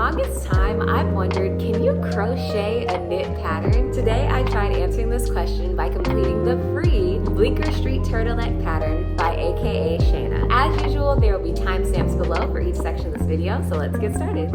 longest time, I've wondered, can you crochet a knit pattern? Today, I tried answering this question by completing the free Bleecker Street turtleneck pattern by AKASHAYNA. As usual, there will be timestamps below for each section of this video, so let's get started.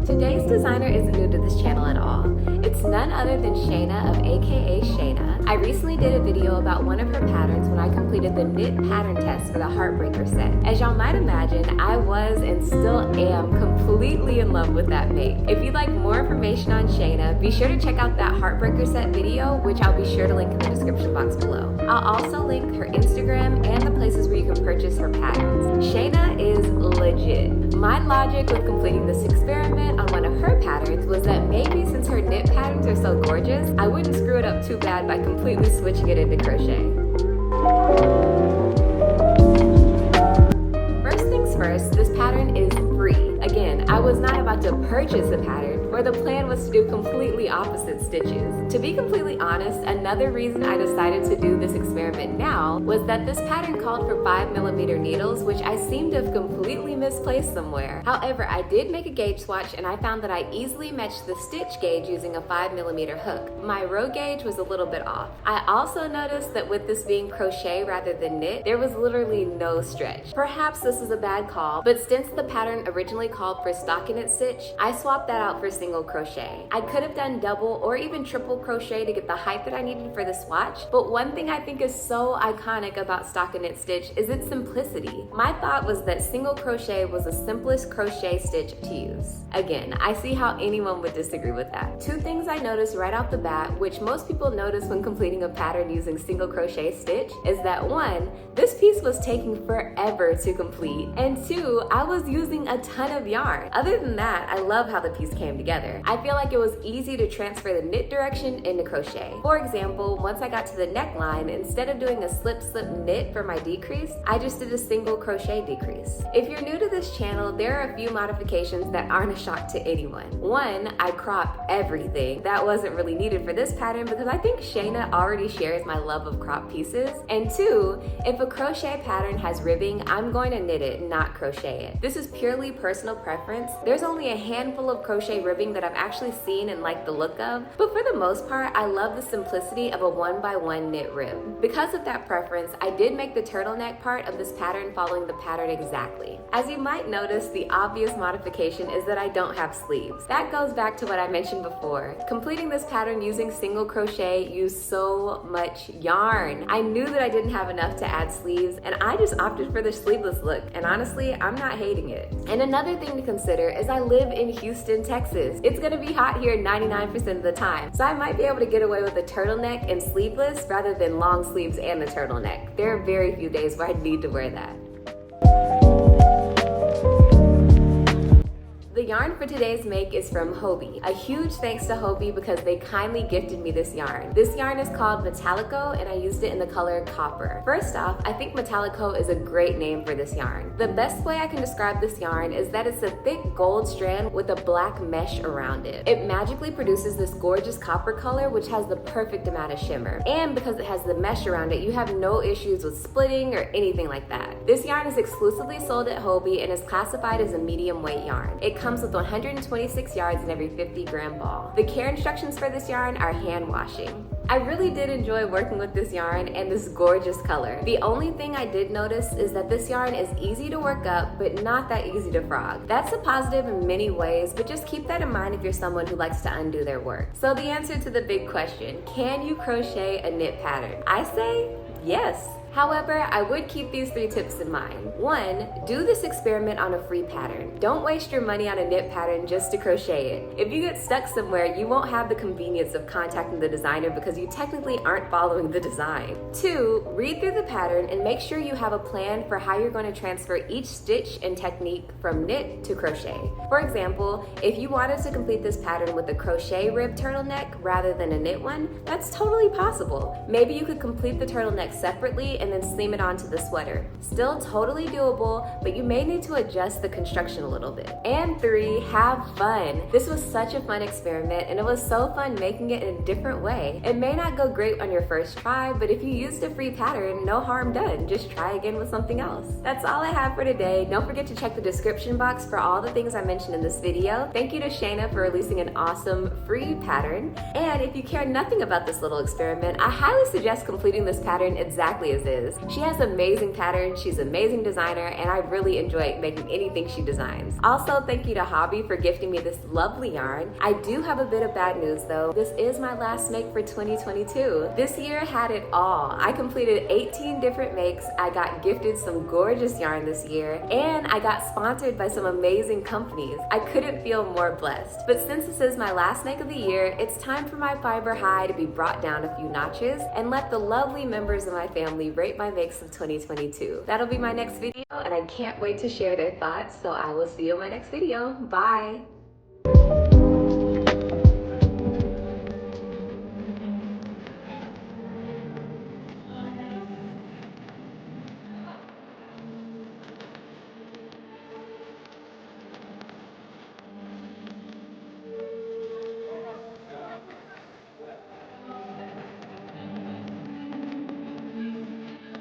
Today's designer isn't new to this channel at all. It's none other than Shayna of AKASHAYNA. I recently did a video about one of her patterns when I completed the knit pattern test for the Heartbreaker set. As y'all might imagine, I was and still am completely in love with that make. If you'd like more information on Shayna, be sure to check out that Heartbreaker set video, which I'll be sure to link in the description box below. I'll also link her Instagram and the places where you can purchase her patterns. Shayna is legit. My logic with completing this experiment on one of her patterns was that maybe since her knit patterns are so gorgeous, I wouldn't screw it up too bad by completely switching it into crochet. First things first, this pattern is free. Again, I was not about to purchase a pattern, where the plan was to do completely opposite stitches. To be completely honest, another reason I decided to do this experiment now was that this pattern called for 5mm needles, which I seem to have completely misplaced somewhere. However, I did make a gauge swatch and I found that I easily matched the stitch gauge using a 5mm hook. My row gauge was a little bit off. I also noticed that with this being crochet rather than knit, there was literally no stretch. Perhaps this is a bad call, but since the pattern originally called for stockinette stitch, I swapped that out for single crochet. I could have done double or even triple crochet to get the height that I needed for the swatch, but one thing I think is so iconic about stockinette stitch is its simplicity. My thought was that single crochet was the simplest crochet stitch to use. Again, I see how anyone would disagree with that. Two things I noticed right off the bat, which most people notice when completing a pattern using single crochet stitch, is that one, this piece was taking forever to complete, and two, I was using a ton of yarn. Other than that, I love how the piece came together. I feel like it was easy to transfer the knit direction into crochet. For example, once I got to the neckline, instead of doing a slip knit for my decrease, I just did a single crochet decrease. If you're new to this channel, there are a few modifications that aren't a shock to anyone. One, I crop everything. That wasn't really needed for this pattern because I think Shayna already shares my love of crop pieces. And two, if a crochet pattern has ribbing, I'm going to knit it, not crochet it. This is purely personal preference. There's only a handful of crochet ribbing that I've actually seen and like the look of, but for the most part, I love the simplicity of a 1x1 knit rib. Because of that preference, I did make the turtleneck part of this pattern following the pattern exactly. As you might notice, the obvious modification is that I don't have sleeves. That goes back to what I mentioned before. Completing this pattern using single crochet used so much yarn. I knew that I didn't have enough to add sleeves, and I just opted for the sleeveless look, and honestly, I'm not hating it. And another thing to consider is I live in Houston, Texas. It's gonna be hot here 99% of the time, so I might be able to get away with a turtleneck and sleeveless rather than long sleeves and the turtleneck. There are very few days where I need to wear that. The yarn for today's make is from Hobbii. A huge thanks to Hobbii because they kindly gifted me this yarn. This yarn is called Metallico and I used it in the color copper. First off, I think Metallico is a great name for this yarn. The best way I can describe this yarn is that it's a thick gold strand with a black mesh around it. It magically produces this gorgeous copper color which has the perfect amount of shimmer. And because it has the mesh around it, you have no issues with splitting or anything like that. This yarn is exclusively sold at Hobbii and is classified as a medium weight yarn. It comes with 126 yards in every 50-gram ball. The care instructions for this yarn are hand washing. I really did enjoy working with this yarn and this gorgeous color. The only thing I did notice is that this yarn is easy to work up, but not that easy to frog. That's a positive in many ways, but just keep that in mind if you're someone who likes to undo their work. So the answer to the big question, can you crochet a knit pattern? I say yes. However, I would keep these 3 tips in mind. 1, do this experiment on a free pattern. Don't waste your money on a knit pattern just to crochet it. If you get stuck somewhere, you won't have the convenience of contacting the designer because you technically aren't following the design. 2, read through the pattern and make sure you have a plan for how you're going to transfer each stitch and technique from knit to crochet. For example, if you wanted to complete this pattern with a crochet rib turtleneck rather than a knit one, that's totally possible. Maybe you could complete the turtleneck separately and then seam it onto the sweater. Still totally doable, but you may need to adjust the construction a little bit. And 3, have fun. This was such a fun experiment, and it was so fun making it in a different way. It may not go great on your first try, but if you used a free pattern, no harm done. Just try again with something else. That's all I have for today. Don't forget to check the description box for all the things I mentioned in this video. Thank you to Shayna for releasing an awesome free pattern. And if you care nothing about this little experiment, I highly suggest completing this pattern exactly as is. She has amazing patterns, she's an amazing designer, and I really enjoy making anything she designs. Also, thank you to Hobbii for gifting me this lovely yarn. I do have a bit of bad news though. This is my last make for 2022. This year had it all. I completed 18 different makes, I got gifted some gorgeous yarn this year, and I got sponsored by some amazing companies. I couldn't feel more blessed. But since this is my last make of the year, it's time for my fiber high to be brought down a few notches and let the lovely members of my family rate my makes of 2022. That'll be my next video, and I can't wait to share their thoughts, so I will see you in my next video. Bye!